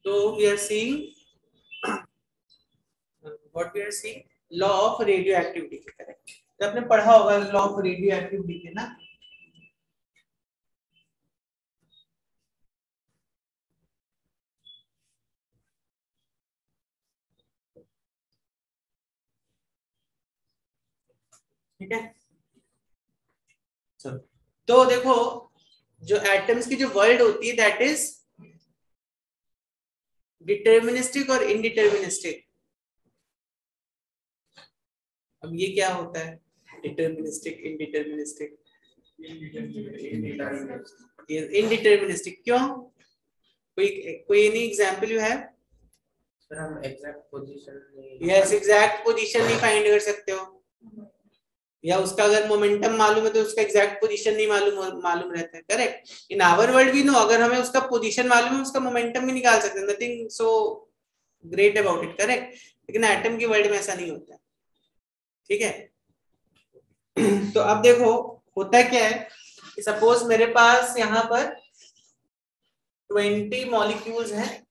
तो we are seeing what we are seeing law of radio activity के correct. तो आपने पढ़ा होगा लॉ ऑफ रेडियो एक्टिविटी के ना। ठीक है, तो देखो जो एटम्स की जो वर्ल्ड होती है दैट इज डिटर्मिनिस्टिक और इनडिटर्मिनिस्टिक। अब ये क्या होता है डिटर्मिनिस्टिक इनडिटर्मिनिस्टिक? इनडिटर्मिनिस्टिक क्यों? कोई any example you have? Sir हम exact position yes exact position नहीं फाइंड कर सकते हो, या उसका अगर मोमेंटम मालूम है तो उसका एग्जैक्ट पोजीशन नहीं मालूम रहता है। Correct. In our world we know, अगर हमें उसका पोजीशन मालूम है उसका मोमेंटम भी निकाल सकते हैं, nothing so great about it. Correct. लेकिन एटम की वर्ल्ड में ऐसा नहीं होता है। ठीक है, तो अब देखो होता क्या है कि सपोज मेरे पास यहाँ पर 20 मॉलिक्यूल्स हैं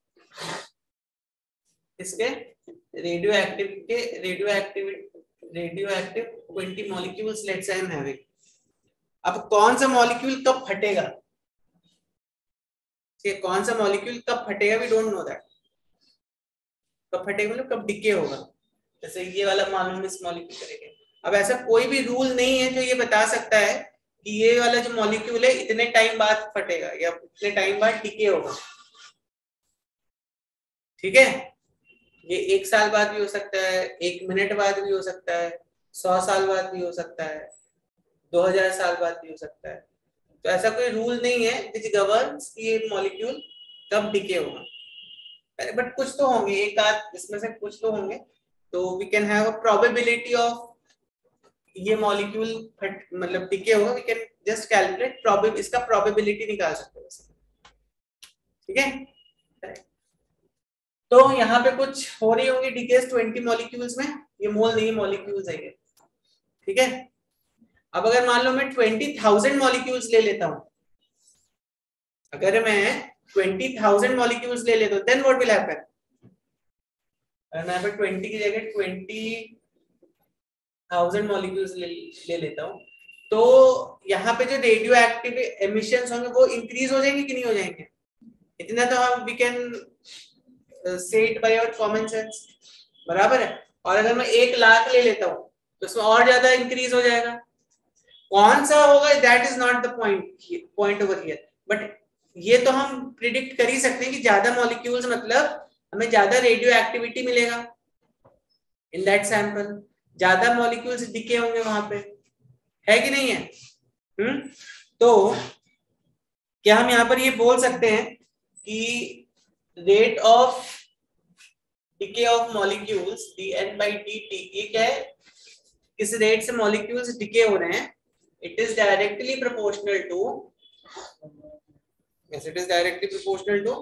इसके radio active 20 molecules let's say I am having. अब कौन सा मॉलिक्यूल कब फटेगा, ठीक है, कौन सा मॉलिक्यूल कब फटेगा वी डोंट नो दैट। कब फटेगा मतलब कब डिके होगा। जैसे ये वाला मालूम इस मॉलिक्यूल करेंगे। अब ऐसा कोई भी रूल नहीं है जो ये बता सकता है कि ये वाला जो मॉलिक्यूल है इतने टाइम बाद फटेगा या इतने टाइम बाद डिके होगा। ठीक है, ये 1 साल बाद भी हो सकता है, 1 मिनट बाद भी हो सकता है, 100 साल बाद भी हो सकता है, 2000 साल बाद भी हो सकता है। तो ऐसा कोई रूल नहीं है विच गवर्न्स कि ये मॉलिक्यूल कब डिके होगा, बट कुछ तो होंगे, एक आध इसमें से कुछ तो होंगे। तो we can have a probability of ये मॉलिक्यूल मतलब डिके होगा, वी कैन जस्ट कैलकुलेट इसका प्रोबेबिलिटी निकाल सकते हैं। ठीक है, तो यहाँ पे कुछ हो रही होंगी डिकेस 20 मॉलिक्यूल्स में, ये मोल नहीं मॉलिक्यूल्स है। ठीक है, अब अगर मान लो मैं 20,000 मॉलिक्यूल्स ले लेता हूं, अगर मैं 20,000 मॉलिक्यूल्स ले लेता हूं देन व्हाट विल हैपन। अगर मैं यहाँ पे 20 की जगह 20,000 मॉलिक्यूल्स ले लेता हूं तो यहाँ पे जो रेडियो एक्टिव एमिशंस होंगे वो इंक्रीज हो जाएंगे कि नहीं हो जाएंगे? इतना तो हम we can say it by our common sense, बराबर है। और अगर मैं 1 लाख ले लेता हूं तो उसमें और ज्यादा इंक्रीज हो जाएगा। कौन सा होगा that is not the point over here, but ये तो हम प्रिडिक्ट कर ही सकते हैं कि ज्यादा मॉलिक्यूल्स मतलब हमें ज्यादा रेडियो एक्टिविटी मिलेगा इन दैट सैंपल, ज्यादा मॉलिक्यूल्स डिके होंगे वहां पे, है कि नहीं है? तो क्या हम यहाँ पर ये बोल सकते हैं कि rate of decay of molecules dN/dt ये क्या है, किस रेट से मॉलिक्यूल्स डिके हो रहे हैं, it is directly proportional to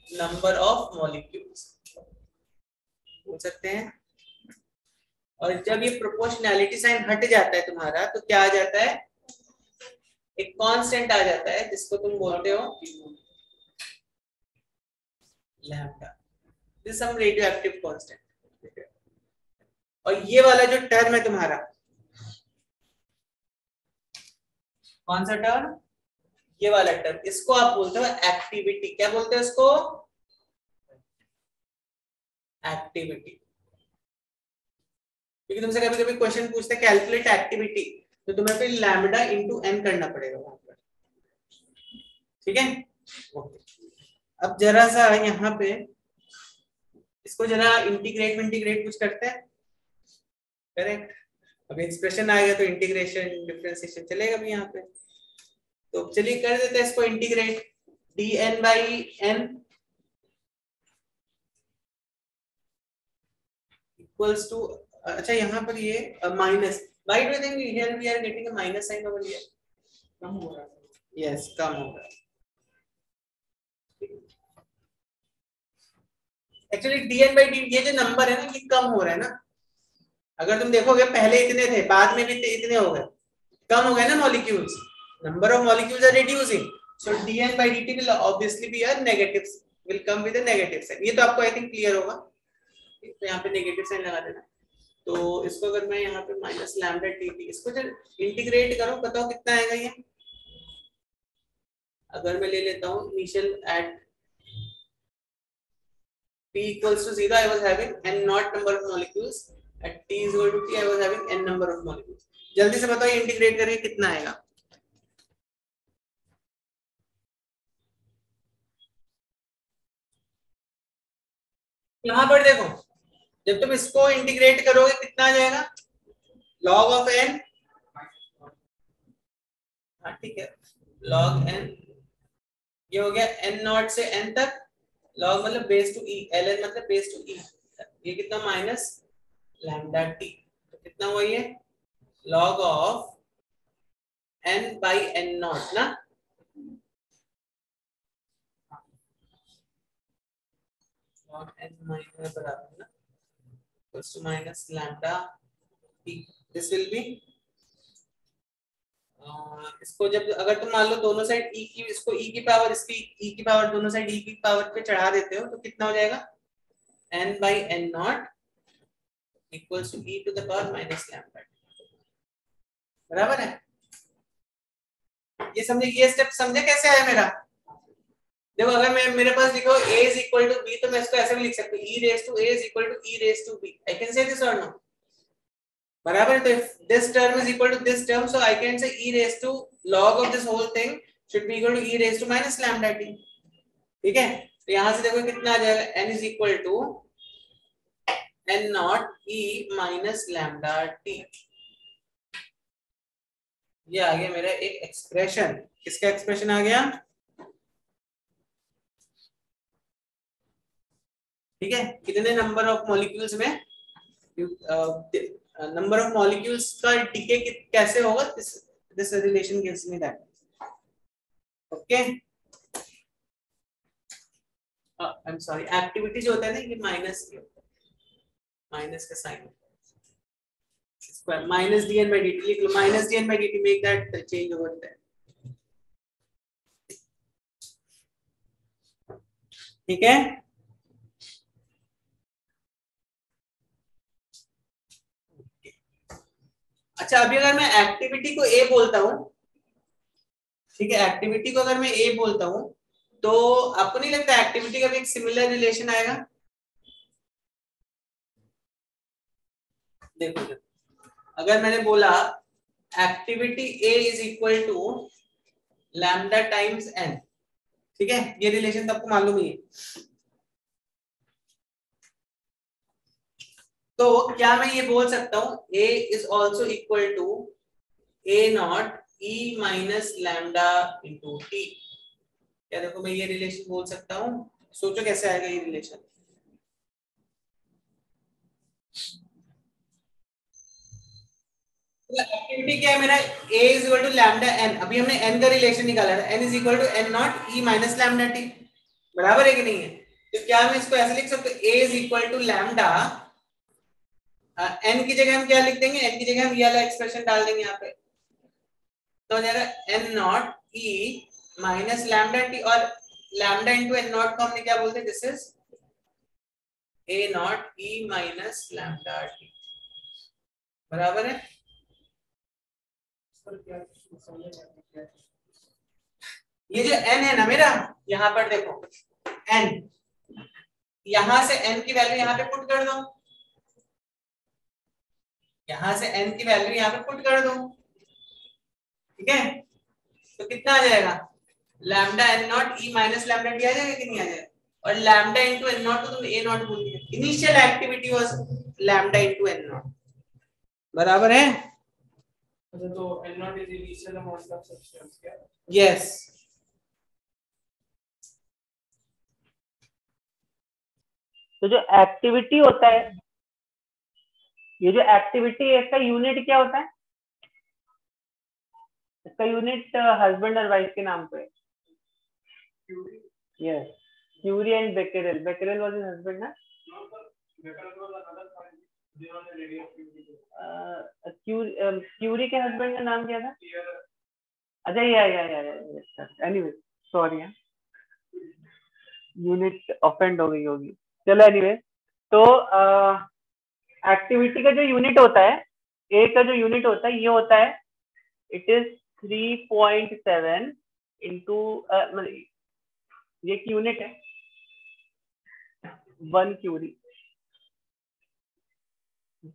number of molecules बोल सकते हैं। और जब ये प्रोपोर्शनैलिटी साइन हट जाता है तुम्हारा तो क्या आ जाता है, एक कांस्टेंट आ जाता है जिसको तुम बोलते हो lambda, this some radio active constant. और ये वाला जो टर्म है तुम्हारा, कौन सा टर्म, ये वाला टर्म, इसको आप बोलते हो एक्टिविटी। क्या बोलते हो इसको? एक्टिविटी। क्योंकि तुमसे कभी कभी क्वेश्चन पूछते हैं कैलकुलेट एक्टिविटी, तो तुम्हें फिर लैम्डा इनटू n करना पड़ेगा वहां पर। ठीक है, अब जरा सा यहाँ पे इसको जरा इंटीग्रेट कुछ करते हैं। करेक्ट, अब एक्सप्रेशन आएगा तो इंटीग्रेशन डिफरेंशिएशन चलेगा भी यहाँ पे। तो चलिए कर देते हैं इसको इंटीग्रेट, dN/n इक्वल्स टू, अच्छा यहाँ पर ये minus, why do you think here we are getting a minus sign over here? कम हो रहा है। यस, कम हो रहा है। एक्चुअली dN/dt ये जो नंबर है ना ये कम हो रहा है ना। अगर तुम देखोगे पहले इतने थे, बाद में भी इतने हो गए, कम हो गए ना molecules, number of molecules are reducing, so dN/dt will obviously be a negative will come with a negative sign. ये तो आपको आई थिंक क्लियर होगा, तो यहाँ पे नेगेटिव साइन लगा देना। तो इसको अगर मैं यहाँ पे माइनस लैम्डा टी टी, इसको जब इंटीग्रेट करूं बताओ कितना आएगा ये। अगर मैं ले लेता हूँ initial at p equals to 0 I was having n naught number of molecules, at t is equal to t I was having n number of molecules। जल्दी से बताओ ये इंटीग्रेट करके कितना आएगा। यहाँ पर देखो जब तुम इसको इंटीग्रेट करोगे कितना आ जाएगा, log of n, हाँ ठीक है, log n, ये हो गया n नॉट से n तक, log मतलब बेस टू e, ln मतलब बेस टू e, ये कितना माइनस लैम्डा t, तो कितना हुआ ये log of n by n naught ना, log n माइनस बराबर ना equals to minus lambda t, this will be इसको जब अगर तुम मान लो दोनों साइड e की, इसको e की पावर इसकी e की पावर दोनों साइड e की पावर पे चढ़ा देते हो तो कितना हो जाएगा n by n naught equals to e to the power minus lambda, बराबर है। ये समझे, ये स्टेप समझे कैसे आया मेरा। देखो अगर मैं मेरे पास लिखो a is equal to b तो मैं इसको ऐसे भी लिख सकता हूँ e raised to a is equal to e raised to b, I can say this or no, बराबर है। तो if this term is equal to this term so I can say e raised to log of this whole thing should be equal to e raised to minus lambda t, ठीक है। तो यहां से देखो कितना आ जाएगा, n is equal to n naught e minus lambda t, ये आ गया मेरा एक एक्सप्रेशन। किसका एक्सप्रेशन आ गया, ठीक है। कितने नंबर ऑफ मॉलिक्यूल्स में, नंबर ऑफ मॉलिक्यूल्स का डीके कैसे होगा, this relation gives me that, okay. I am sorry, activity जो होता है ना ये माइनस के होता है, माइनस का sign square minus d N by d t लिख लो, minus d N by d t, make that change over that, ठीक है। अच्छा अभी अगर मैं एक्टिविटी को ए बोलता हूं, ठीक है, एक्टिविटी को अगर मैं ए बोलता हूं तो आपको नहीं लगता एक्टिविटी का भी एक सिमिलर रिलेशन आएगा। देखो अगर मैंने बोला activity A is equal to lambda times N, ठीक है, ये रिलेशन तो आपको मालूम ही है। तो क्या मैं ये बोल सकता हूं A is also equal to A naught E minus lambda into t, क्या देखो मैं ये रिलेशन बोल सकता हूं, सोचो कैसे आएगा ये रिलेशन। एक्टिविटी क्या है मेरा, a is equal to lambda n, अभी हमने n का रिलेशन निकाला था, n is equal to n naught e minus lambda t, बराबर है कि नहीं है। तो क्या मैं इसको ऐसे लिख सकता हूँ a is equal to lambda, n की जगह हम क्या लिख देंगे, n की जगह हम ये वाला एक्सप्रेशन डाल देंगे यहाँ पे, तो हो जाएगा n naught e minus lambda t, और लैम्डा इंटू n नॉट को हमने क्या बोलते हैं, this is a not e minus lambda t, बराबर है। ये जो n है ना मेरा, यहाँ पर देखो n, यहां से n की वैल्यू यहाँ पे पुट कर दो, यहां से n की वैल्यू यहाँ पे पुट कर दो, ठीक है। तो कितना आ जाएगा, lambda n naught e minus lambda t आ जाएगा कि नहीं आ जाएगा, और लैम्डा इनटू n नॉट को तुम a नॉट बोल दिया, initial activity was lambda into n not, बराबर है। तो n not is initial amount of substance क्या, यस। तो जो एक्टिविटी होता है, ये जो एक्टिविटी है इसका यूनिट क्या होता है, इसका यूनिट हस्बैंड और वाइफ के नाम पे, yes, Curie and Becquerel, Becquerel was his husband ना, क्यूरी के हस्बैंड का नाम क्या था, अच्छा या एनीवे सॉरी, यूनिट ऑफेंड हो गई होगी। चलो एनीवे, तो एक्टिविटी का जो यूनिट होता है, ए का जो यूनिट होता है ये होता है, इट इज 3.7 इंटू, ये यूनिट है 1 क्यूरी।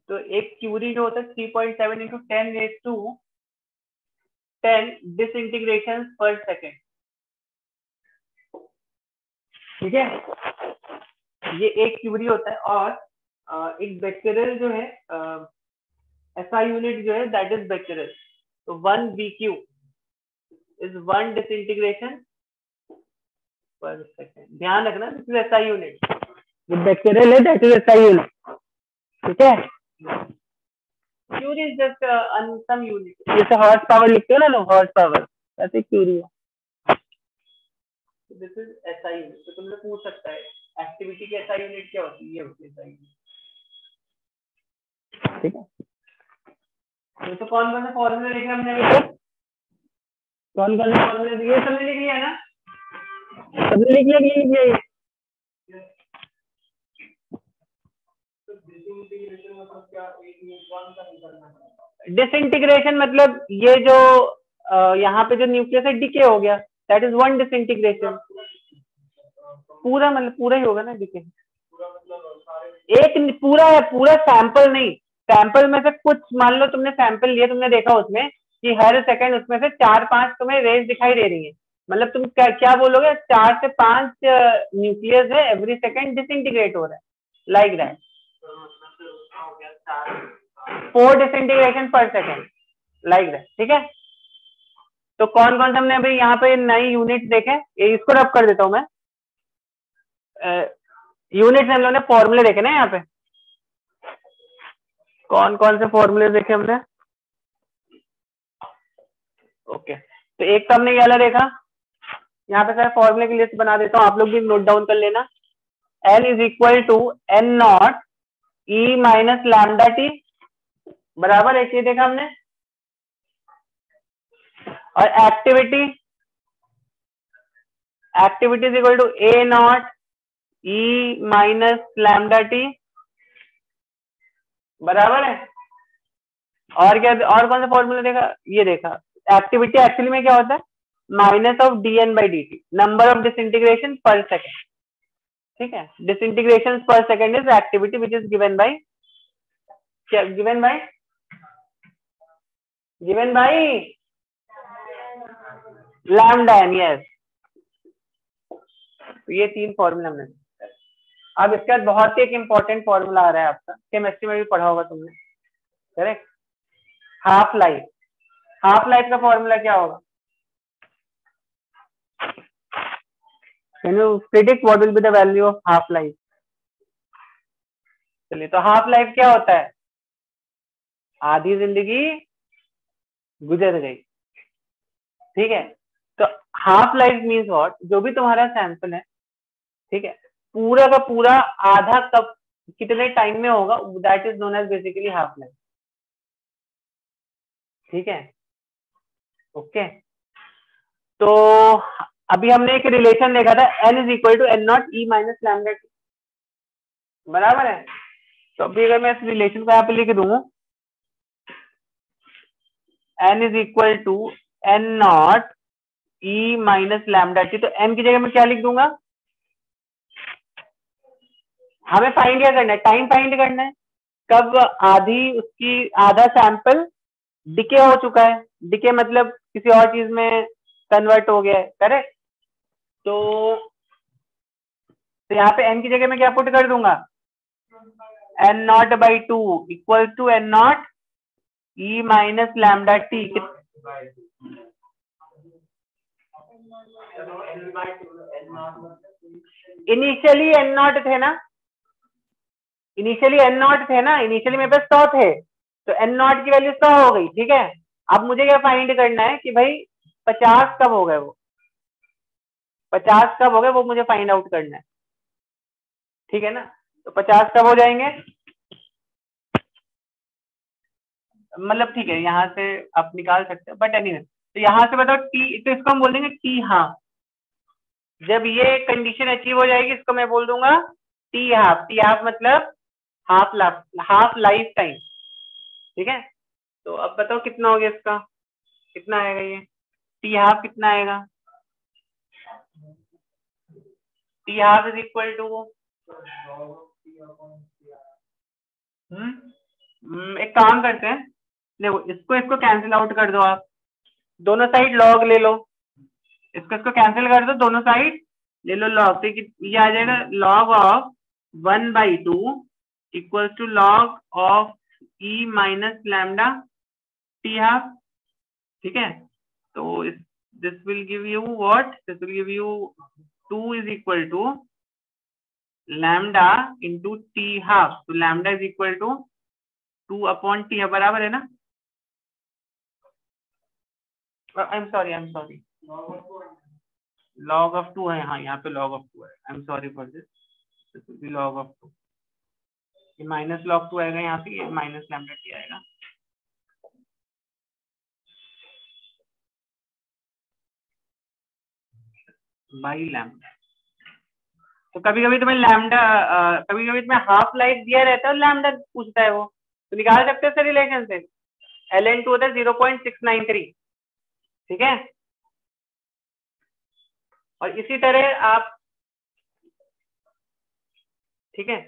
तो एक क्यूरी जो होता है 3.7 इंटू 10⁻10 डिसइंटीग्रेशन पर सेकेंड। ठीक है, ये एक क्यूरी होता है। और एक बेक्टेरियल जो है एसआई यूनिट जो है दैट इज बेक्टेरियल। तो 1 BQ is 1 disintegration per second. ध्यान रखना, दिस इज एसआई यूनिट। जो बेक्टेरियल है दैट इज एसआई यूनिट। ठीक है, curie is just some unit, जैसे हॉर्स पावर लिखते हो ना, हॉर्स पावर, ऐसे क्यूरी है। This is SI unit. तो तुमसे पूछ सकता है एक्टिविटी की एसआई यूनिट क्या होती है, ये होती है एसआई यूनिट। ठीक है, तो कौन कौन से फॉर्मूले लिखे हमने अभी तक? कौन कौन से फॉर्मूले दिए? सबने लिख लिया ना? सबने लिख लिया? लिख लिया? डिसइंटीग्रेशन मतलब ये जो यहाँ पे जो न्यूक्लियस है डिके हो गया, दैट इज 1 डिसइंटीग्रेशन। पूरा मतलब पूरा ही होगा ना डिके। एक पूरा है, पूरा सैंपल नहीं। सैंपल में से कुछ, मान लो तुमने सैंपल लिया, तुमने देखा उसमें कि हर सेकंड उसमें से 4-5 तुम्हें रेज दिखाई दे रही है, मतलब तुम क्या बोलोगे? 4 से 5 न्यूक्लियस है, एवरी सेकंड डिसइंटीग्रेट हो रहा है, लाइक दैट। 4 डिसइंटीग्रेशन पर सेकंड, लाइक दैट। ठीक है, तो कौन कौन से हमने अभी यहाँ पे नई यूनिट देखे, इसको रब कर देता हूं मैं। यूनिट में हम लोगों ने फॉर्मूले देखे ना, यहाँ पे कौन कौन से फॉर्मूले देखे हमने? ओके, तो एक तो हमने ये वाला देखा। यहाँ पे सारे फॉर्मूले की लिस्ट बना देता हूँ, आप लोग भी नोट डाउन कर लेना। L is equal to N0 E minus lambda T, बराबर है, ये देखा हमने। और activity is equal to A0 E minus lambda T, बराबर है। और क्या, और कौन सा फॉर्मूला देखा? ये देखा। एक्टिविटी एक्चुअली में क्या होता है? Minus of dN/dt, number of disintegration per second. ठीक है, disintegration per second is activity which is given by, क्या given by lambda n। Yes, ये 3 फॉर्मूला हमने। अब इसके बाद बहुत ही एक इंपॉर्टेंट फॉर्मूला आ रहा है आपका, केमिस्ट्री में भी पढ़ा होगा तुमने, करेक्ट? हाफ लाइफ का फॉर्मूला क्या होगा? Can you predict what will be the value of half life? चलिए, तो हाफ लाइफ क्या होता है? आधी जिंदगी गुजर गई। ठीक है, तो हाफ लाइफ मीन्स व्हाट? जो भी तुम्हारा सैंपल है, ठीक है, पूरा का पूरा आधा कप कितने टाइम में होगा, that is known as basically half life. ठीक है, ओके। तो अभी हमने एक रिलेशन देखा था, N is equal to N0 E minus lambda T, बराबर है। तो अभी अगर मैं इस रिलेशन को यहाँ पे लिख दूं, N is equal to N0 E minus lambda T, तो N की जगह मैं क्या लिख दूंगा? हमें फाइंड क्या करना है? टाइम फाइंड करना है, कब आधा सैंपल डिके हो चुका है। डिके मतलब किसी और चीज में कन्वर्ट हो गया है, करेक्ट? तो यहाँ पे n की जगह मैं क्या पुट कर दूंगा? N0/2 equal to N0 E minus lambda T. Initially N0 थे ना, इनिशियली मेरे पास 100 थे, तो N0 की वैल्यू 100 हो गई। ठीक है, अब मुझे क्या फाइंड करना है कि भाई 50 कब हो गए, वो 50 कब हो गए वो मुझे फाइंड आउट करना है। ठीक है ना, तो 50 कब हो जाएंगे? मतलब ठीक है, यहाँ से आप निकाल सकते हो, बट एनीवे, तो यहाँ से बताओ टी, तो इसको हम बोल देंगे टी। हाँ, जब ये कंडीशन अचीव हो जाएगी इसको मैं बोल दूंगा टी हाफ। टी हाफ मतलब हाफ लाइफ टाइम। ठीक है, तो अब बताओ कितना हो गया इसका, कितना आएगा ये टी हाफ कितना आएगा? T half is equal to एक काम करते हैं, देखो इसको कैंसिल आउट कर दो आप, दोनों साइड लॉग ले लो, इसको कैंसिल कर दो, दोनों साइड ले लो लॉग, तो ये आ जाएगा log of 1/2 equals to log of e minus lambda t half. ठीक है, तो this will give you what, this will give you 2 is equal to lambda into t half, तो lambda is equal to 2 upon T half, बराबर है ना? I am sorry log of 2 है, हाँ यहाँ पे log of 2 है, आई am sorry for this will B log of 2, ये माइनस log 2 आएगा यहाँ पे, ये माइनस लैम्डा टी आएगा। बाई लैम्डा, तो कभी कभी तुम्हें लैम्डा, कभी कभी तुम्हें हाफ लाइफ दिया रहता है और लैम्डा पूछता है, वो तो निकाल सकते हो सर रिलेशन से, ln2 होता है 0.693। ठीक है, और इसी तरह आप, ठीक है,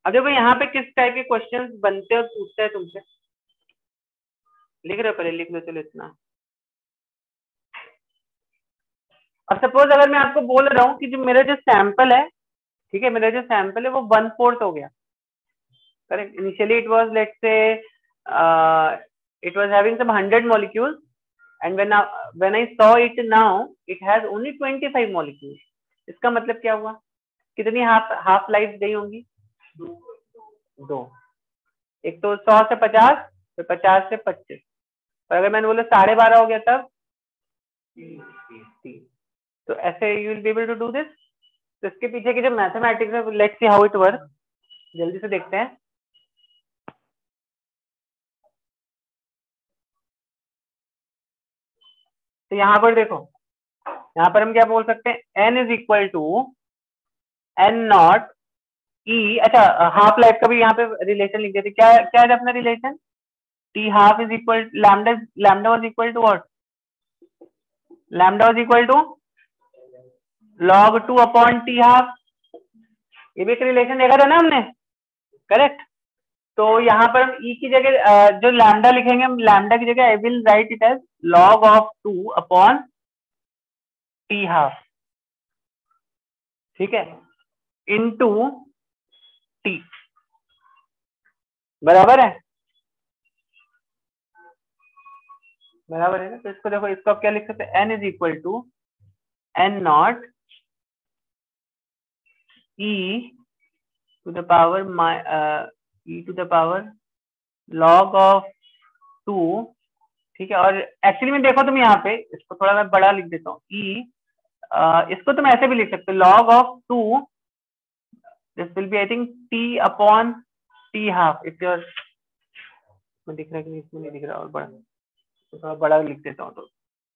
अब देखो यहाँ पे किस टाइप के क्वेश्चंस बनते हैं और पूछते हैं तुमसे, लिख रहे हो? पहले लिख लो, चलो इतना। अब सपोज अगर मैं आपको बोल रहा हूँ कि जो मेरा जो सैंपल है, ठीक है, मेरा जो सैंपल है वो 1/4 हो गया, correct? Initially it was let's say it was having some 100 molecules and when I saw it now it has only 25 molecules। इसका मतलब क्या हुआ, कितनी हाफ लाइफ गई होंगी? 2। एक तो 100 से 50, फिर 50 से 25, और अगर मैंने बोला 12.5 हो गया तब 30। तो ऐसे you will be able to do this. तो इसके पीछे की जो मैथमेटिक्स है, let's see how it work, जल्दी से देखते हैं। तो यहाँ पर देखो, यहाँ पर हम क्या बोल सकते हैं, n is equal to n naught e. अच्छा, हाफ लाइफ का भी यहाँ पे रिलेशन लिख देते, क्या क्या है अपना relation, T half is equal lambda was equal to what, lambda was equal to log 2 upon T half. ये भी एक रिलेशन देखा था ना हमने, करेक्ट? तो यहाँ पर हम ई की जगह जो लैम्डा लिखेंगे, हम लैम्डा की जगह I will write it as log of 2 upon T half, ठीक है, इनटू टी, बराबर है, बराबर है ना? तो इसको देखो, इसको आप क्या लिख सकते हैं, n is equal to n naught e to the power e to the power log of 2, ठीक है। और एक्चुअली में देखो तुम यहाँ पे, इसको थोड़ा मैं बड़ा लिख देता हूँ, e, इसको तुम ऐसे भी लिख सकते हो, log of 2, this will be I think t upon T half, if your, में दिख रहा है कि इसमें नहीं दिख रहा, और बड़ा, तो थोड़ा बड़ा लिख देता हूँ तो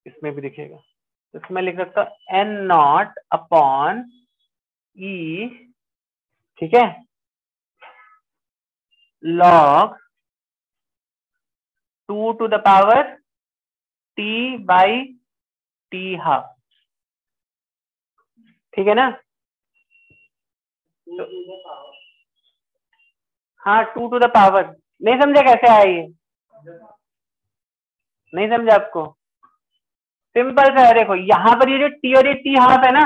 इसमें भी दिखेगा। तो इसमें लिख सकता हूँ n नॉट अपॉन e, ठीक है, log 2 to the power t by T half, ठीक है ना? तो, हाँ, 2 टू द पावर, नहीं समझा कैसे आया ये, नहीं समझा आपको? सिंपल सा है, देखो यहाँ पर ये जो t और ये t हाफ है ना,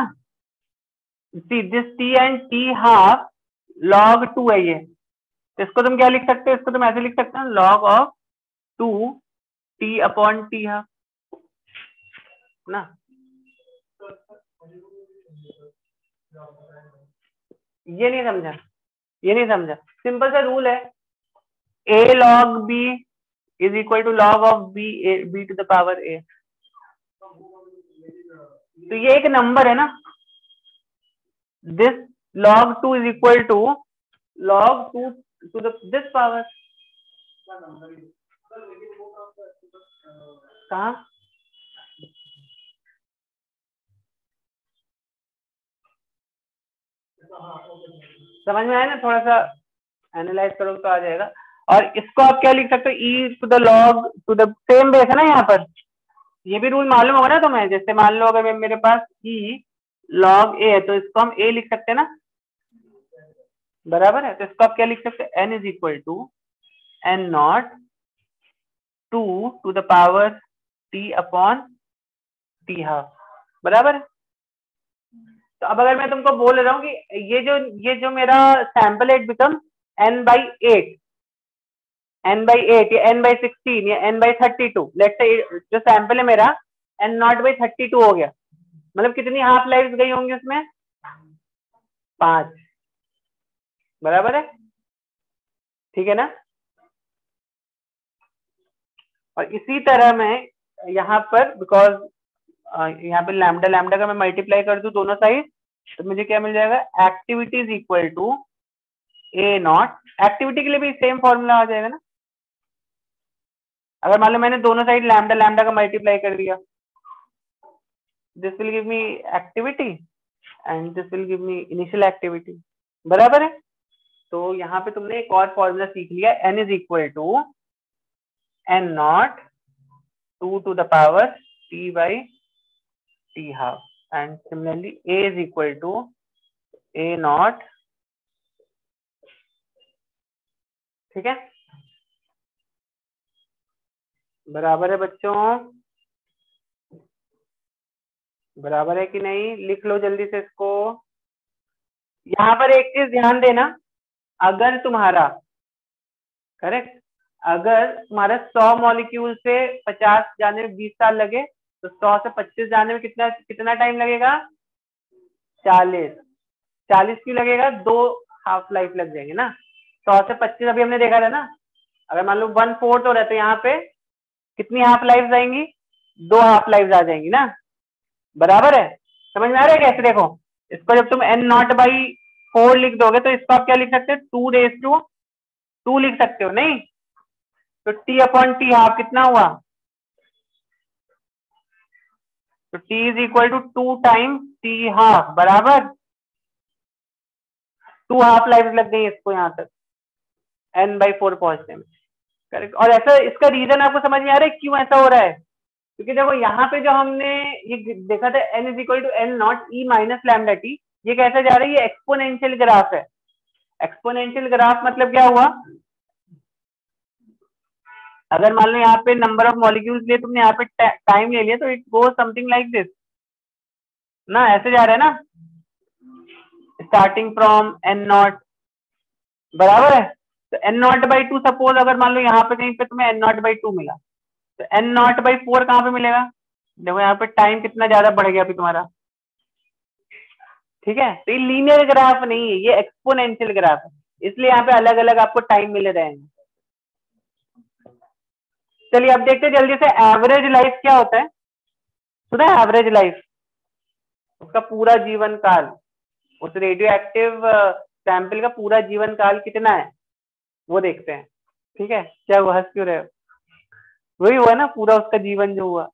see this t and t half log 2 है ये, तो इसको तुम क्या लिख सकते हो, इसको तुम ऐसे लिख सकते हो, log of 2 t upon T half ना। ये नहीं समझा, ये नहीं समझा, सिंपल सा रूल है, a log b is equal to log of b to the power a। तो ये एक नंबर है ना, this log 2 is equal to log 2 to the this power, कहाँ? समझ में आया ना? थोड़ा सा एनालाइज करो तो आ जाएगा। और इसको आप क्या लिख सकते हो? E to the log to the same base है ना यहाँ पर। ये भी रूल मालूम होगा ना तुम्हें। जैसे मान लो अगर मेरे पास ई लॉग ए है तो इसको हम ए लिख सकते हैं ना, बराबर है। तो इसको आप क्या लिख सकते हैं? N is equal to N naught 2 to the power T upon T half, बराबर है। तो अब अगर मैं तुमको बोल रहा हूँ कि ये जो मेरा सैंपल है इट बिकम n/8 n/8 या n/16 या n/32। लेट्स से जो सैंपल है मेरा n0/32 हो गया। मतलब कितनी हाफ लाइफ गई होंगी उसमें? 5, बराबर है, ठीक है ना। और इसी तरह मैं यहाँ पर बिकॉज यहाँ पे लैम्डा लैम्डा का मैं मल्टीप्लाई कर दूं दोनों साइड, तो मुझे क्या मिल जाएगा? Activity is equal to A naught. Activity के लिए भी सेम फॉर्मूला आ जाएगा ना। अगर मान लो मैंने दोनों साइड लैम्डा लैम्डा का मल्टीप्लाई कर दिया, this will give me activity and this will give me initial activity, बराबर है। तो यहाँ पे तुमने एक और फॉर्मूला सीख लिया, n is equal to n naught 2 to the power t by T half and similarly a is equal to a naught, ठीक है, बराबर है बच्चों, बराबर है कि नहीं? लिख लो जल्दी से इसको। यहाँ पर एक चीज ध्यान देना, अगर तुम्हारा करेक्ट, अगर तुम्हारा 100 मॉलिक्यूल से 50 जाने में 20 साल लगे तो 100 से 25 जाने में कितना टाइम लगेगा? 40। 40 क्यों लगेगा? 2 हाफ लाइफ लग जाएंगे ना। 100 से 25 अभी हमने देखा था ना। अगर मान लो 1/4 हो रहा है तो यहाँ पे कितनी हाफ लाइफ आएंगी? 2 हाफ लाइफ आ जाएंगी ना, बराबर है। समझ में आ रहा है कैसे? देखो इसको जब तुम n0/4 लिख दोगे तो इसको आप क्या लिख सकते हो? 2 लिख सकते हो, नहीं? तो t अपॉन टी हाफ कितना हुआ? तो t is equal to 2 times T half, बराबर 2 हाफ लाइफ लग गई इसको यहाँ तक n/4 पहुंचने में, करेक्ट। और ऐसा इसका रीजन आपको समझ में आ रहा है क्यों ऐसा हो रहा है? क्योंकि देखो यहाँ पे जो हमने ये देखा था n is equal to n naught E minus lambda T, ये कैसे जा रहा है? ये एक्सपोनेंशियल ग्राफ है। एक्सपोनेंशियल ग्राफ मतलब क्या हुआ? अगर मान लो यहाँ पे नंबर ऑफ मॉलिक्यूल्स लिए तुमने यहाँ पे टाइम ले लिया तो it goes something like this ना, ऐसे जा रहा है ना, स्टार्टिंग फ्रॉम n0, बराबर है। तो n0/2 सपोज अगर मान लो यहाँ पे कहीं पे तुम्हें n0/2 मिला तो n0/4 कहाँ पे मिलेगा? देखो यहाँ पे टाइम कितना ज्यादा बढ़ गया अभी तुम्हारा, ठीक है। तो ये लीनियर ग्राफ नहीं है, ये एक्सपोनेंशियल ग्राफ है, इसलिए यहाँ पे अलग अलग आपको टाइम मिले रहेंगे। चलिए अब देखते हैं जल्दी से एवरेज लाइफ क्या होता है। सुना है एवरेज लाइफ? उसका पूरा जीवन काल, उस रेडियो एक्टिव सैंपल का पूरा जीवन काल कितना है वो देखते हैं, ठीक है। क्या वो हंस क्यों रहे हो? वही हुआ ना पूरा उसका जीवन जो हुआ,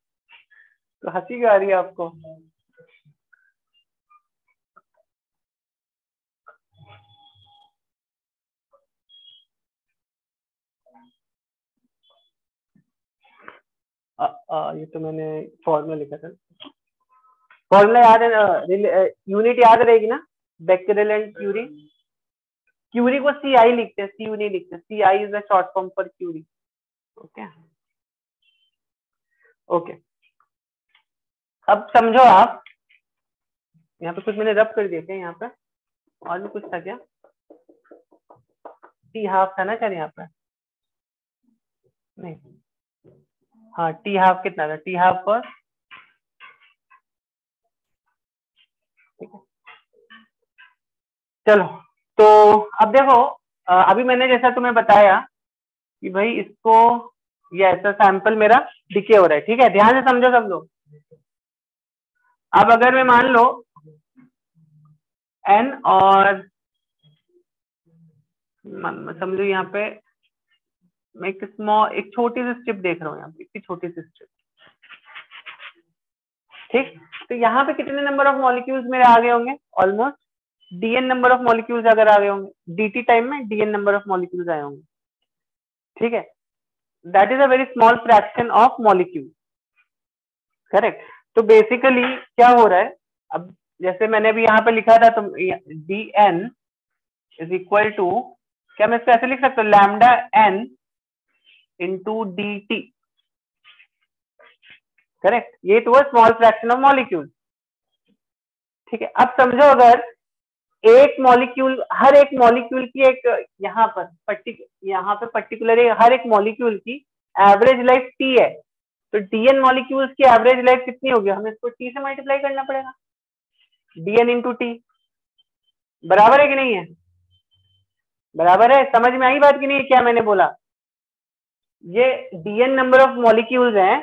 तो हंसी क्यों आ रही है आपको? ये तो मैंने फॉर्मूला लिखा था, फॉर्मूला याद है? यूनिट याद रहेगी ना, बेक्रेल एंड क्यूरी। क्यूरी को CI लिखते हैं, CU नहीं लिखते। CI is the short form for curie. Okay okay, अब समझो आप, यहाँ पे कुछ मैंने रब कर दिया क्या? यहाँ पे और भी कुछ था क्या? टी हाफ था ना सर यहाँ पे? नहीं, हाँ टी हाफ कितना था? टी हाफ पर, ठीक है। चलो तो अब देखो, अभी मैंने जैसा तुम्हें बताया कि भाई इसको, ये ऐसा सैंपल मेरा डिके हो रहा है, ठीक है। ध्यान से समझो सब लोग। अब अगर मैं मान लो n और समझो यहाँ पे मैं एक छोटी सी स्ट्रिप देख रहा हूँ यहाँ पे, इतनी छोटी सी स्ट्रिप। ठीक, तो यहाँ पे कितने नंबर ऑफ मॉलिक्यूल्स मेरे आ गए होंगे? Almost dn number of molecules अगर आ गए होंगे, dt टाइम में dn नंबर ऑफ मॉलिक्यूल्स आए होंगे। ठीक है, that is a very small fraction of molecule, correct. तो बेसिकली क्या हो रहा है, अब जैसे मैंने अभी यहाँ पे लिखा था, तो dn इज इक्वल टू, क्या मैं इसको ऐसे लिख सकता हूँ, lambda n into dt, correct. ये तो स्मॉल फ्रैक्शन ऑफ मॉलिक्यूल। ठीक है, अब समझो अगर एक मॉलिक्यूल, हर एक मॉलिक्यूल की एक यहाँ पर पर्टिकुलर हर एक मॉलिक्यूल की एवरेज लाइफ t है, तो dn मॉलिक्यूल्स की एवरेज लाइफ कितनी होगी? हमें इसको t से मल्टीप्लाई करना पड़ेगा, dn इंटू टी। बराबर है कि नहीं है? बराबर है। समझ में आई बात कि नहीं है क्या मैंने बोला? ये dn नंबर ऑफ मॉलिक्यूल्स हैं,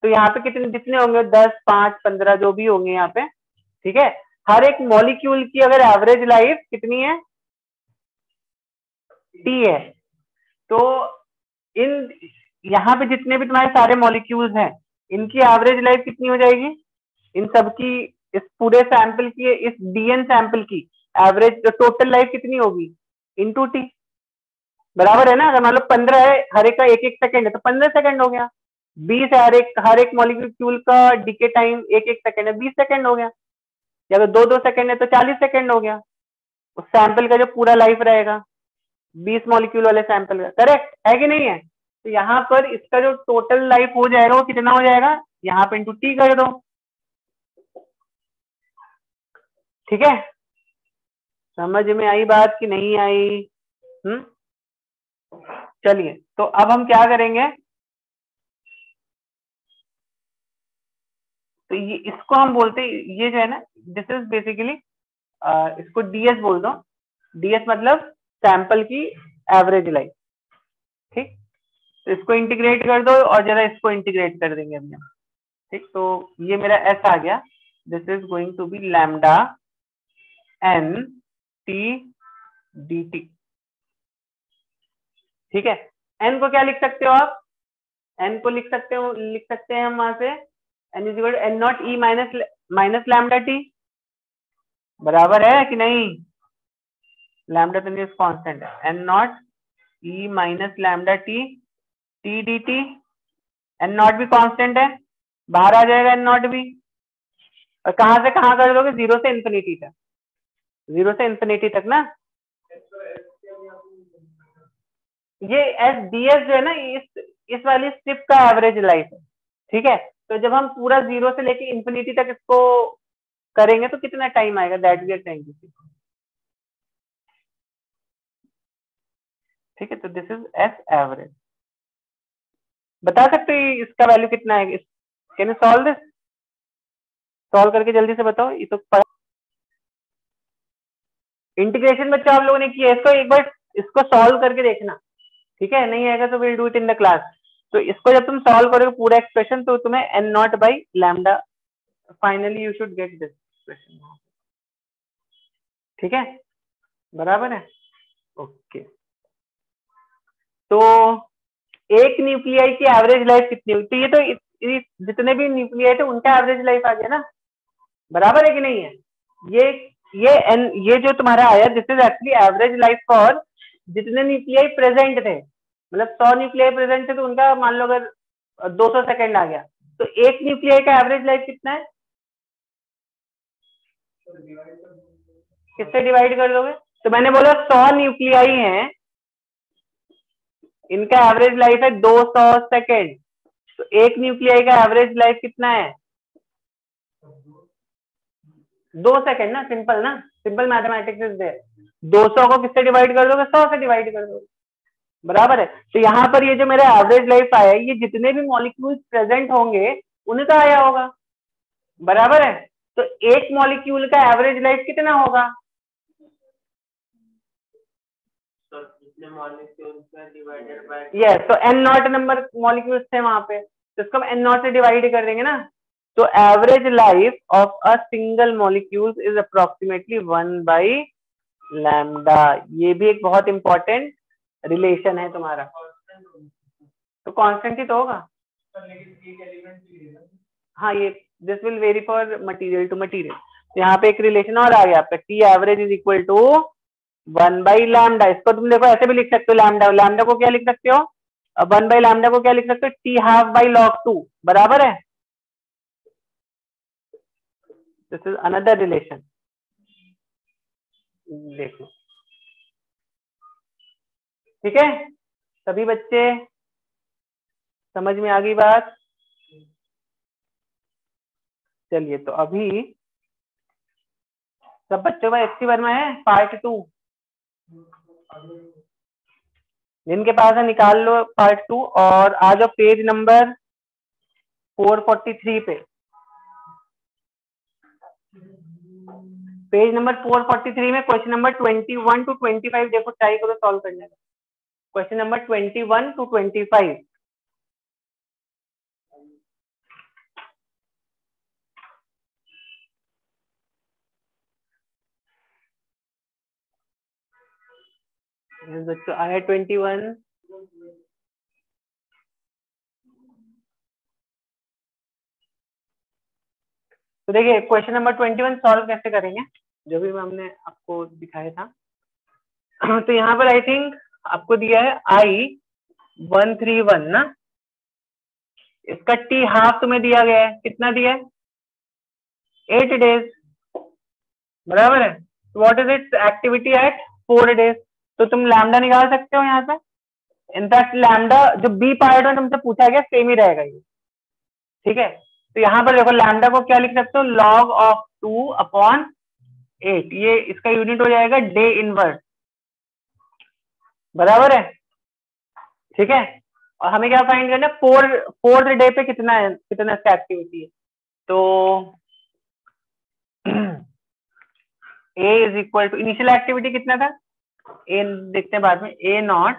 तो यहाँ पे कितने जितने होंगे, 10, 5, 15 जो भी होंगे यहाँ पे। ठीक है, हर एक मॉलिक्यूल की अगर एवरेज लाइफ कितनी है, t है, तो इन यहाँ पे जितने भी तुम्हारे सारे मॉलिक्यूल्स हैं, इनकी एवरेज लाइफ कितनी हो जाएगी? इन सबकी, इस पूरे सैंपल की, इस dn सैंपल की एवरेज टोटल लाइफ कितनी होगी? Into T. बराबर है ना? अगर मान लो 15 है, हर एक का 1-1 सेकंड है, तो 15 सेकंड हो गया। 20 है, हर एक मॉलिक्यूल का डीके टाइम 1-1 सेकंड है, 20 सेकंड हो गया। या अगर 2-2 सेकंड है तो 40 सेकंड हो गया। उस सैंपल का जो पूरा लाइफ रहेगा 20 मॉलिक्यूल वाले सैंपल का, करेक्ट है कि नहीं है? तो यहाँ पर इसका जो टोटल लाइफ हो जाएगा वो कितना हो जाएगा? यहाँ पे इंटू टी कर दो। ठीक है, समझ में आई बात कि नहीं आई? चलिए, तो अब हम क्या करेंगे, तो ये इसको हम बोलते हैं, ये जो है ना, दिस इज बेसिकली, इसको ds बोल दो। ds मतलब सैंपल की एवरेज लाइफ। ठीक, तो इसको इंटीग्रेट कर दो और जरा इसको इंटीग्रेट कर देंगे अभी हम। ठीक, तो ये मेरा s आ गया, this is going to be lambda n t dt। ठीक है, n को क्या लिख सकते हो आप? n को लिख सकते हैं हम वहां से, n is equal to n naught e minus lambda T. बराबर है कि नहीं? लैम्डा तो नहीं कांस्टेंट है, n naught e minus lambda T T D T. N naught भी कांस्टेंट है, बाहर आ जाएगा एन नॉट भी। और कहां से कहां कर दोगे? 0 से इंफिनिटी तक, 0 से इंफिनिटी तक ना। ये एस डी एस जो है ना, इस वाली स्ट्रिप का एवरेज लाइफ है। ठीक है, तो जब हम पूरा 0 से लेके इंफिनिटी तक इसको करेंगे तो कितना टाइम आएगा? That we are trying to see. ठीक है, तो दिस इज एस एवरेज। बता सकते हो इसका वैल्यू कितना है? Can you solve this? Solve करके जल्दी से बताओ। ये तो इंटीग्रेशन बच्चा आप लोगों ने किया, इसको एक बार इसको सॉल्व करके देखना। ठीक है, नहीं आएगा तो will do it in the class. तो इसको जब तुम सॉल्व करोगे पूरा एक्सप्रेशन, तो तुम्हें N naught by lambda, finally you should get this expression. ठीक है, बराबर है, ओके। तो एक न्यूक्लियाई की एवरेज लाइफ कितनी हुई? तो ये तो जितने भी न्यूक्लियाई थे उनका एवरेज लाइफ आ गया ना। बराबर है कि नहीं है? ये जो तुम्हारा आया, this is actually average life for जितने न्यूक्लियाई प्रेजेंट थे। मतलब 100 न्यूक्लियाई प्रेजेंट थे तो उनका मान लो अगर 200 सेकंड आ गया, तो एक न्यूक्लियाई का एवरेज लाइफ कितना है? किससे डिवाइड कर दोगे? तो मैंने बोला 100 न्यूक्लियाई हैं, इनका एवरेज लाइफ है 200 सेकेंड। तो एक न्यूक्लियाई का एवरेज लाइफ कितना है? 2 सेकेंड ना, सिंपल मैथमेटिक्स इज देयर। 200 को किससे डिवाइड कर दोगे? 100 से डिवाइड कर दोगे। बराबर है। तो यहाँ पर ये जो मेरा एवरेज लाइफ आया, ये जितने भी मॉलिक्यूल्स प्रेजेंट होंगे उनका आया होगा। बराबर है। तो एक मॉलिक्यूल का एवरेज लाइफ कितना होगा? यस, तो एन नॉट नंबर मॉलिक्यूल्स थे वहां पे, तो इसको हम एन नॉट से डिवाइड कर देंगे ना। तो average life of a single molecule is approximately 1/λ। ये भी एक बहुत इंपॉर्टेंट रिलेशन है तुम्हारा। तो कांस्टेंट ही तो होगा। हाँ, ये this will vary for material to material. यहाँ पे एक रिलेशन और आ गया आपका, t average is equal to 1/λ। इसको तुम देखो ऐसे भी लिख सकते हो, लैम्डा लैम्डा को क्या लिख सकते हो, 1/λ को क्या लिख सकते हो, टी हाफ बाई log 2 बराबर है। दिस इज अनदर रिलेशन, देखो ठीक है। सभी बच्चे समझ में आ गई बात। चलिए तो अभी सब बच्चों का एचसी वर्मा है पार्ट 2, जिनके पास है निकाल लो पार्ट 2 और आ जाओ पेज नंबर 443 पे। पेज नंबर 443 में क्वेश्चन नंबर 21 to 25 देखो, ट्राई करो सॉल्व करने का। Question number 21 to 25। बच्चों आया 21। तो देखिए क्वेश्चन नंबर 21 सॉल्व कैसे करेंगे, जो भी हमने आपको दिखाया था। तो यहाँ पर आई थिंक आपको दिया है I131 ना, इसका टी हाफ तुम्हें दिया गया है, कितना दिया है, 8 डेज बराबर है। What is its activity at 4 days. तो तुम लैम्डा निकाल सकते हो यहाँ से। इनफैक्ट लैम्डा जो बी पार्ट में तुमसे पूछा गया सेम ही रहेगा ये, ठीक है। तो यहाँ पर देखो लैम्डा को क्या लिख सकते हो, log of 2/8, ये इसका यूनिट हो जाएगा डे इनवर्स बराबर है, ठीक है। और हमें क्या फाइंड करना है, फोर्थ डे पे कितना है, कितना इसका एक्टिविटी है। तो A is equal to initial activity कितना था, ए देखते हैं बाद में, A0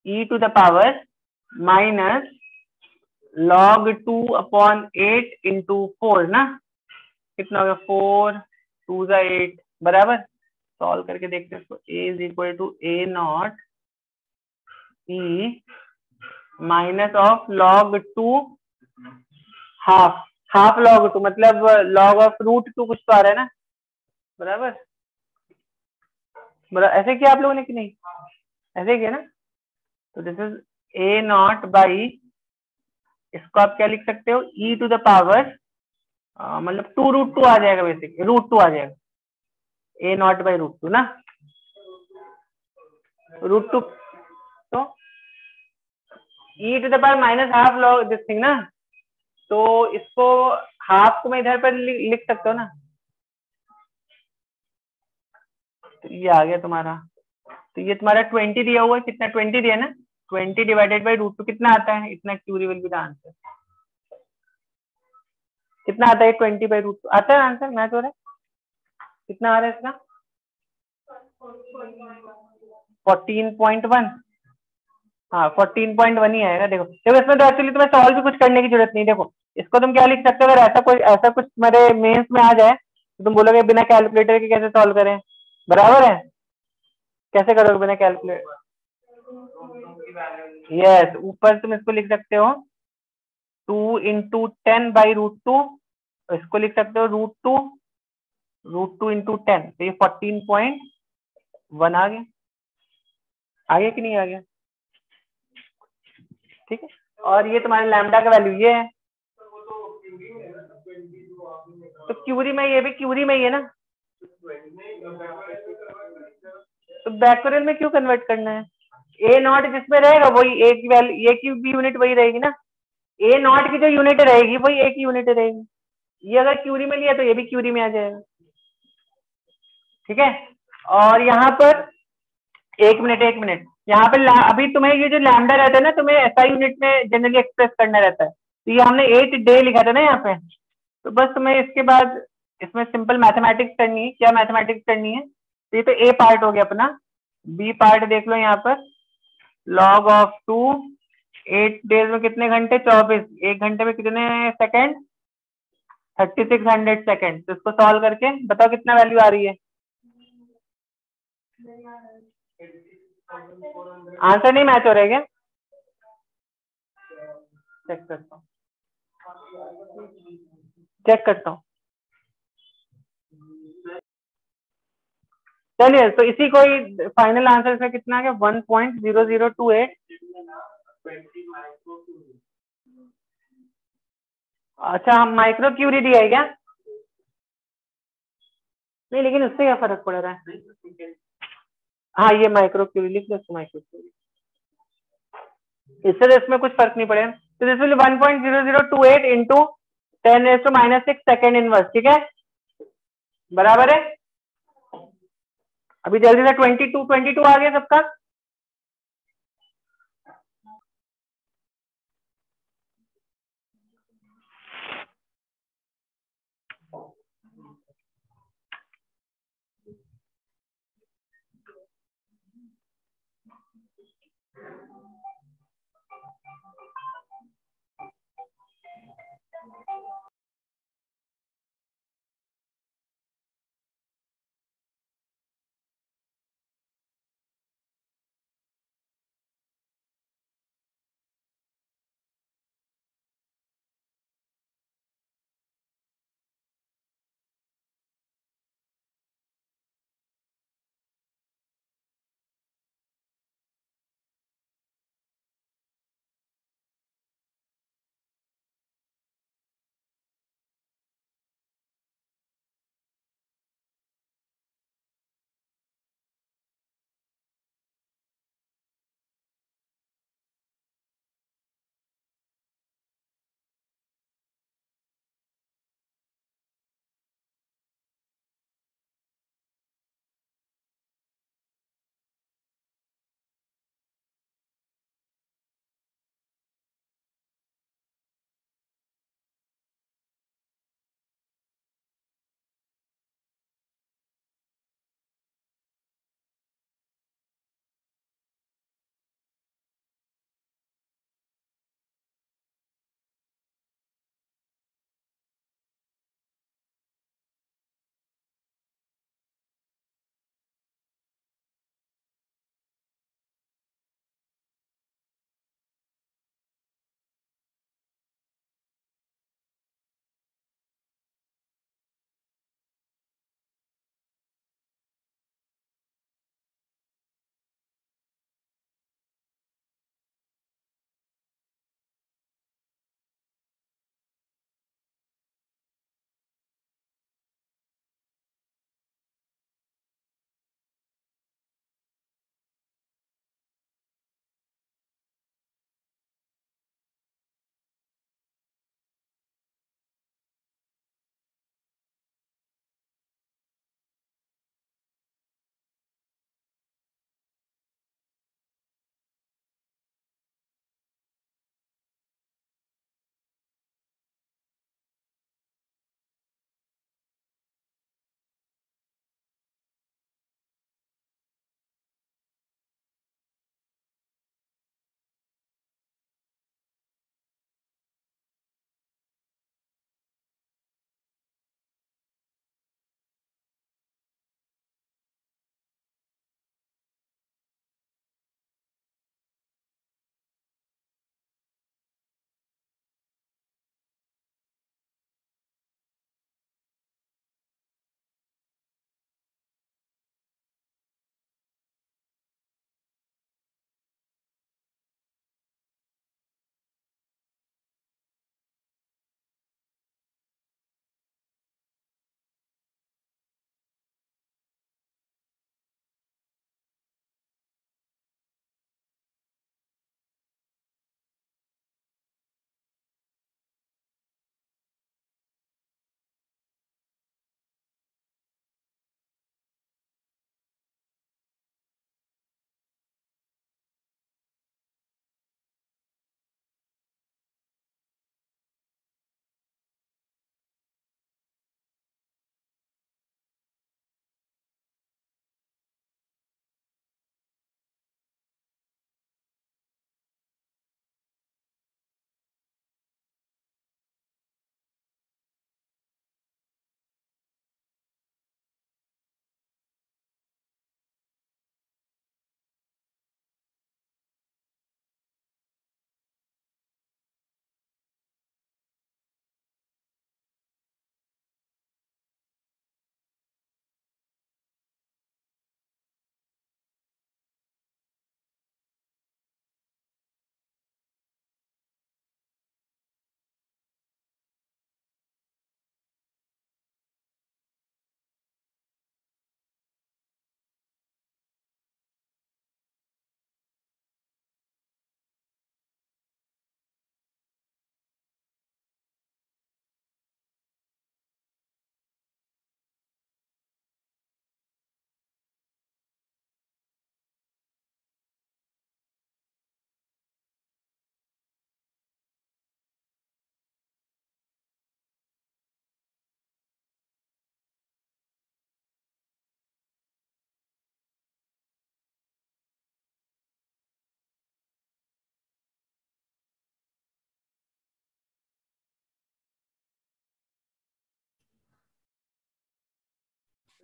e⁻⁸ log 2/8 into 4 ना, कितना हो गया 4 2 8 बराबर। सॉल्व करके देखते हैं इसको। A is equal to A0 e minus of log 2 half log 2 मतलब log ऑफ √2 कुछ तो आ रहा है ना बराबर। ऐसे किया आप लोगों ने कि नहीं, ऐसे किया ना। तो दिस इज A0 बाई, इसको आप क्या लिख सकते हो, e⁻, मतलब 2√2 आ जाएगा, बेसिक √2 आ जाएगा, A0 बाई √2 ना, √2। तो e⁻ minus half log this thing ना, तो इसको हाफ को मैं इधर पर लिख सकता हूँ ना। तो ये आ गया तुम्हारा, तो ये तुम्हारा 20 दिया हुआ है, कितना 20 दिया ना, 20 डिवाइडेड बाई √2 कितना आता है, इतना curie will be the answer. कितना आता है 20 बाई √2 आता है आंसर, मैच हो रहा है, कितना आ रहा है इसका 14.1, हाँ 14.1 ही आएगा। देखो इसमें तो एक्चुअली तुम्हें सॉल्व भी कुछ करने की जरूरत नहीं। देखो इसको तुम क्या लिख सकते हो, अगर ऐसा कुछ मेरे मेंस में आ जाए तो तुम बोलोगे बिना कैलकुलेटर के कैसे सॉल्व करें, बराबर है, कैसे करोगे बिना कैलकुलेटर। यस, ऊपर तुम इसको लिख सकते हो 2 into 10 बाई √2, इसको लिख सकते हो √2 into 10, तो ये 14.1 आ गया, कि नहीं आ गया, ठीक है। और ये तुम्हारे लैम्डा का वैल्यू ये है, तो क्यूरी में ये भी क्यूरी में ही है ना, तो बैक्यूरेल में क्यों कन्वर्ट करना है, A0 जिसमें रहेगा वही A की वैल्यू, A की भी यूनिट वही रहेगी ना, A0 की जो यूनिट रहेगी वही A की यूनिट रहेगी। ये अगर क्यूरी में लिया तो ये भी क्यूरी में आ जाएगा, ठीक है। और यहाँ पर एक मिनट, यहाँ पे अभी तुम्हें ये जो लैम्डा रहता है ना, तुम्हें SI यूनिट में जनरली एक्सप्रेस करना रहता है, तो ये हमने 8 डे लिखा था ना यहाँ पे, तो बस तुम्हें इसके बाद इसमें सिंपल मैथमेटिक्स करनी है। क्या मैथमेटिक्स करनी है, तो ये तो A पार्ट हो गया अपना, B पार्ट देख लो यहाँ पर, log of 2 8 डेज में कितने घंटे, 24, 1 घंटे में कितने सेकंड, 3600 सेकंड। तो इसको सॉल्व करके बताओ कितना वैल्यू आ रही है, आंसर नहीं मैच हो रहा है क्या, चेक करता हूँ, चेक करता हूँ। चलिए, तो इसी को ही फाइनल आंसर इसमें कितना आ गया, 1.0028। अच्छा, हम माइक्रो क्यूरी दिया है क्या? नहीं, लेकिन उससे क्या फर्क पड़ रहा है? हाँ, ये माइक्रो क्यूरी लिख दो, माइक्रो क्यूरी, इससे तो इसमें कुछ फर्क नहीं पड़ेगा। तो this will 1.0028 into 10⁻⁻6 second inverse, ठीक है, बराबर है। अभी जल्दी से 22 आ गया सबका।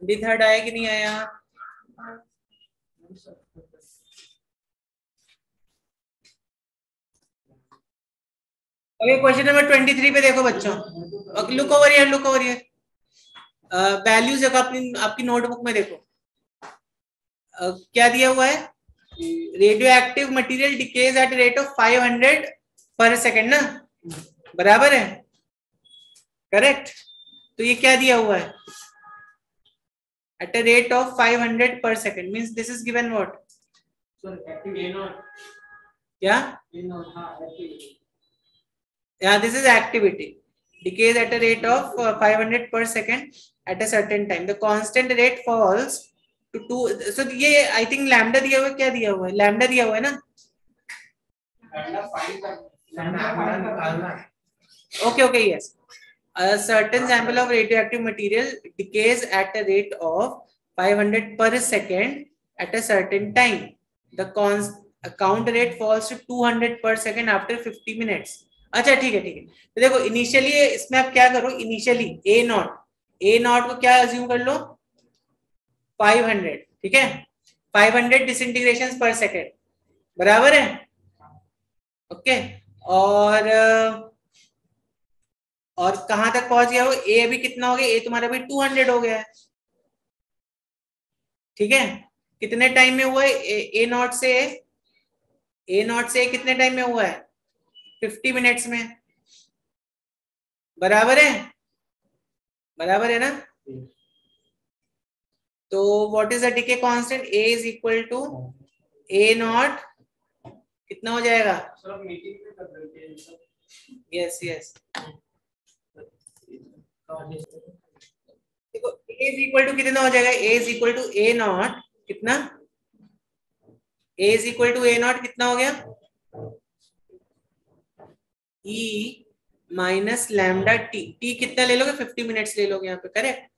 23rd आया कि नहीं आया? ओके, क्वेश्चन नंबर 23 पे देखो बच्चों, look over here, look over here. Values देखो अपनी आपकी नोटबुक में देखो। क्या दिया हुआ है? Radio active material decays at rate of 500 पर सेकेंड ना, बराबर है, करेक्ट। तो ये क्या दिया हुआ है? एट अ रेट ऑफ 500 पर second, means this is given what? क्या? Yeah, this is activity decays at a rate of 500 per second at a certain time. The constant rate falls to 2. So ये I think lambda दिया हुआ है, क्या दिया हुआ है? lambda दिया हुआ है ना? Okay, yes. A certain sample of radioactive material decays at a rate of 500 per second at a certain time. The count rate falls to 200 per second after 50 minutes. अच्छा ठीक है ठीक है। तो देखो इनिशियली इसमें आप क्या करो, इनिशियली ए नॉट को क्या अज्यूम कर लो? 500, ठीक है, 500 डिसइंटीग्रेशन पर सेकेंड, बराबर है, ओके। और कहां तक पहुंच गया वो? ए अभी कितना हो गया? ए तुम्हारा अभी 200 हो गया है, ठीक है। कितने टाइम में हुआ है? ए नॉट से कितने टाइम में हुआ है? 50 मिनट्स में, बराबर है ना? तो what is the decay constant? A is equal to A naught, कितना हो जाएगा? यस देखो ए इज इक्वल टू कितना हो जाएगा? A is equal to A naught, कितना? A is equal to A naught कितना हो गया? E minus lambda T. T कितना ले लोगे? 50 मिनट्स ले लोगे यहाँ पे, करेक्ट।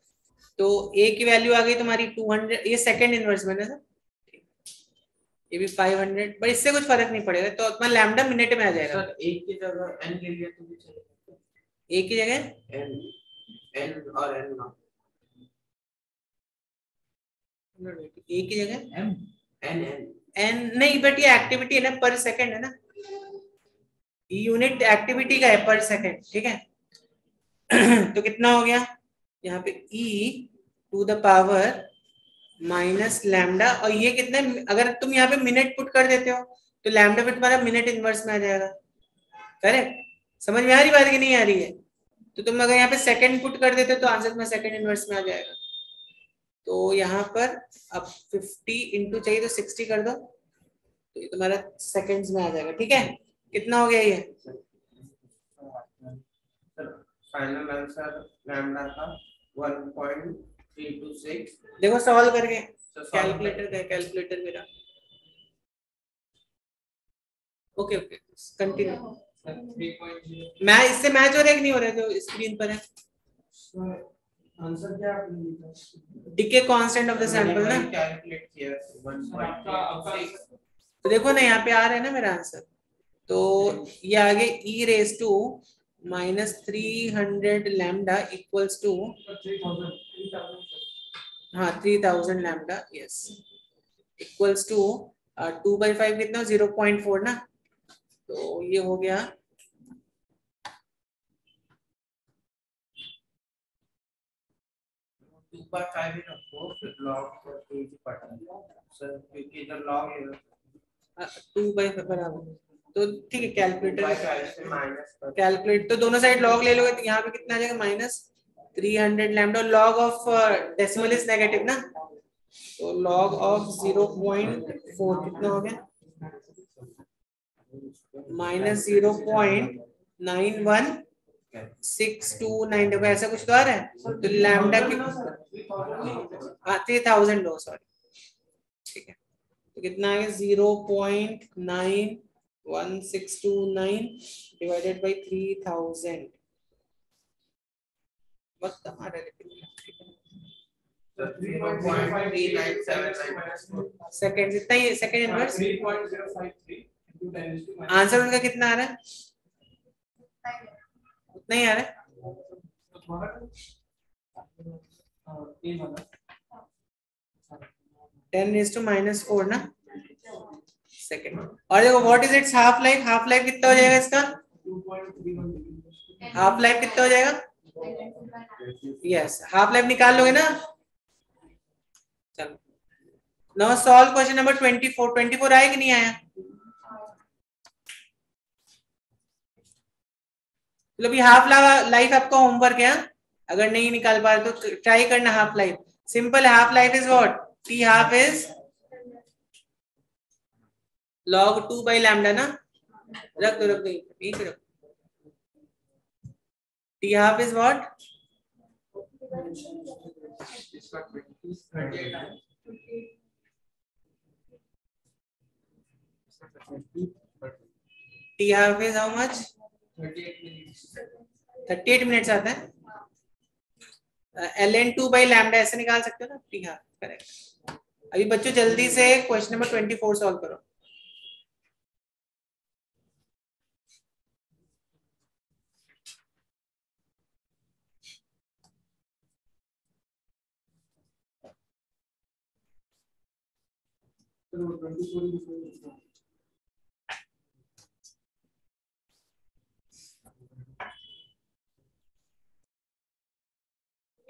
तो ए की वैल्यू आ गई तुम्हारी 200, ये सेकंड इनवर्स बना था, ये भी 500, पर इससे कुछ फर्क नहीं पड़ेगा, तो अपना लैम्डा मिनट में आ जाएगा। सर एक की जगह n ले लिया तो भी चलेगा। एक की जगह n और n ना, एक की जगह n एन नहीं, बट ये एक्टिविटी है ना, पर सेकंड है ना, यूनिट एक्टिविटी का है पर सेकंड, ठीक है। तो कितना हो गया यहाँ पे? e to the power minus lambda, और ये कितना, अगर तुम यहाँ पे मिनट पुट कर देते हो तो लैम्डा पे तुम्हारा मिनट इनवर्स में आ जाएगा, करेक्ट। समझ में आ रही बात कि नहीं आ रही है? तो तुम अगर यहाँ पे सेकंड पुट कर देते हो तो आंसर में सेकंड इनवर्स में आ जाएगा। तो यहाँ पर अब 50 इंटू चाहिए तो 60 कर दो, तो ये तुम्हारा सेकंड्स में आ जाएगा, ठीक है। कितना हो गया ये? फाइनल आंसर लैम्डा का 1.326। देखो सॉल्व करके, कैलकुलेटर मेरा, ओके कंटिन्यू। मैं इससे मैच हो रहा है कि नहीं हो रहा है जो स्क्रीन पर है? आंसर क्या आपने लिखा? Decay constant of the sample ना, कैलकुलेट किया 1.326। तो देखो ना यहाँ पे आ रहा है ना मेरा आंसर। तो ये आगे e raise to minus 300 lambda equals to 3000 lambda, yes, equals to 2/5 कितना? 0.4 ना, तो ये हो गया 2/5 ही रखो, फिर log को 2 की पढ़ना सर, क्योंकि इधर log है 2/5 बराबर, तो ठीक है कैलकुलेट, तो दोनों साइड लॉग ले लोगे तो यहाँ पे कितना आ जाएगा? Minus 300 lambda, log of decimal is negative ना, तो लॉग ऑफ 0.4 कितना हो गया? माइनस 0.91629, देखो ऐसा कुछ तो आ रहा है, तो लैम्डा की 3000 लो, सॉरी, ठीक है। तो कितना है? 0.91629 डिवाइडेड बाई 3000, वक्त आ रहा है लेकिन सेकंड, इतना ही सेकंड इनवर्स। आंसर उनका कितना आ रहा है? उतना ही आ रहा है। 10⁻⁴ ना सेकेंड। और देखो what is it's half life, half life कितना हो जाएगा इसका, हाफ लाइफ कितना हो जाएगा, यस हाफ लाइफ निकाल लोगे ना। चलो नाउ सॉल्व क्वेश्चन नंबर 24। 24 आया कि नहीं आया, मतलब ये हाफ लाइफ आपका होमवर्क है, अगर नहीं निकाल पा रहे तो ट्राई करना half life. Simple half life is what, T half is log 2 by lambda ना, रख दो ठीक रख। T half is what, T half is how much, 38 minutes आता है। ln2 by lambda ऐसे निकाल सकते हो ना, टी हाफ करेक्ट। अभी बच्चों जल्दी से क्वेश्चन नंबर 24 सॉल्व करो।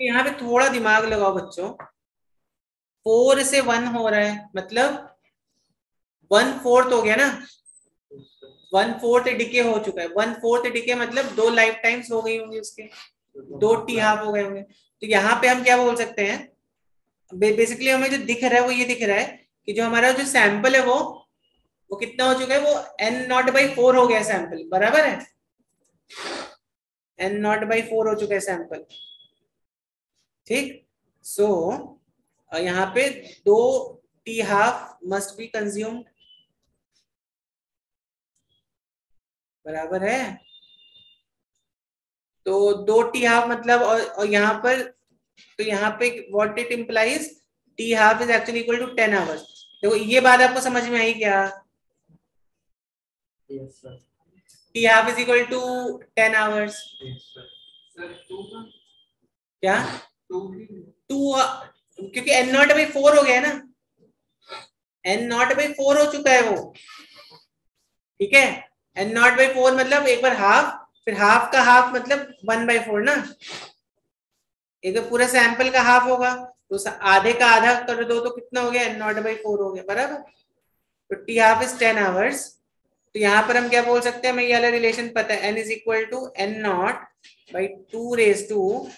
यहाँ पे थोड़ा दिमाग लगाओ बच्चों, 4 से 1 हो रहा है मतलब 1/4 हो गया ना, 1/4 डिके हो चुका है। 1/4 डिके मतलब 2 लाइफ टाइम्स हो गई होंगी उसके, 2 टी हाफ हो गए होंगे। तो यहाँ पे हम क्या बोल सकते हैं, बेसिकली हमें जो दिख रहा है वो ये दिख रहा है कि जो हमारा जो सैंपल है वो कितना हो चुका है, वो n0/4 हो गया सैंपल, बराबर है, n0/4 हो चुका है सैंपल, ठीक। सो यहाँ पे 2 T half must be consumed, बराबर है। तो 2 टी हाफ मतलब और यहाँ पर, तो यहाँ पे what it implies, T half is actually equal to 10 hours. देखो ये बात आपको समझ में आई क्या, yes sir, T half is equal to 10 hours, sir 2 क्या 2 क्योंकि n0/4 हो गया ना, n0/4 हो चुका है वो, ठीक है। n0/4 मतलब एक बार हाफ, फिर हाफ का हाफ मतलब 1/4 ना, एक बार पूरा सैंपल का हाफ होगा तो आधे का आधा कर दो तो कितना हो गया, n0/4 हो गया, बराबर। तो टी हाफ इज 10 आवर्स। तो यहाँ पर हम क्या बोल सकते हैं, हमें ये वाला रिलेशन पता है, n is equal to n0/2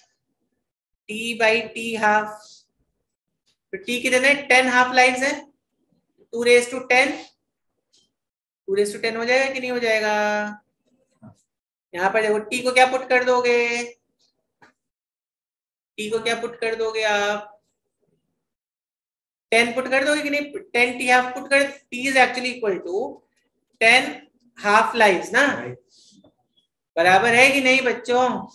t/t half. तो t कितने 10 हाफ लाइफ है, 2 हो जाएगा कि नहीं हो जाएगा। यहाँ पर देखो t को क्या पुट कर दोगे, t को क्या पुट कर दोगे आप, 10 पुट कर दोगे कि नहीं, 10 टी हाफ पुट कर, t is actually equal to 10 half life ना, बराबर है कि नहीं बच्चों।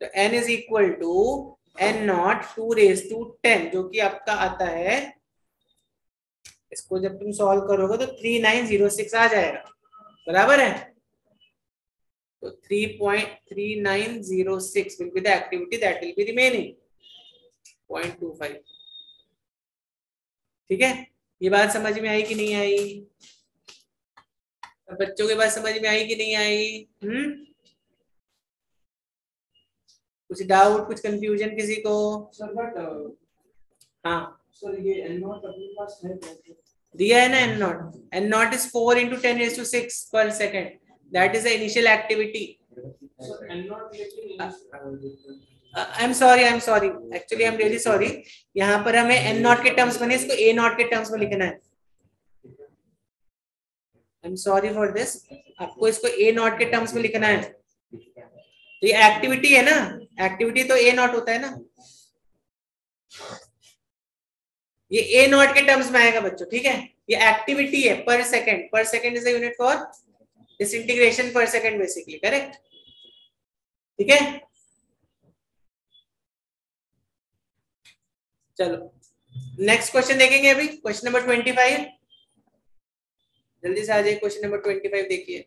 तो n is equal to n0 जो कि आपका आता है, इसको जब तुम सॉल्व करोगे तो 3906 आ जाएगा, बराबर है। तो 3.3906 will be the activity that will be remaining 0.25, ठीक है। ये बात समझ में आई कि नहीं आई, बच्चों के बात समझ में आई कि नहीं आई, कुछ डाउट, कुछ कंफ्यूजन किसी को। सर बट हाँ सर ये n0 अपने पास है, दिया है ना, n0 is 4 into 10⁶ per second, that is the initial activity. Sir n0 लेकिन I'm sorry, actually I'm really sorry, यहाँ पर हमें n0 के टर्म्स में नहीं, इसको a0 के टर्म्स में लिखना है। I'm sorry for this, आपको इसको a0 के टर्म्स में लिखना है। तो ये एक्टिविटी है ना, एक्टिविटी तो a0 होता है ना, ये a0 के टर्म्स में आएगा बच्चों, ठीक है। ये एक्टिविटी है पर second is the unit for disintegration पर सेकंड बेसिकली, करेक्ट, ठीक है। चलो नेक्स्ट क्वेश्चन देखेंगे अभी, क्वेश्चन नंबर 25, जल्दी से आ जाइए, क्वेश्चन नंबर 25 देखिए।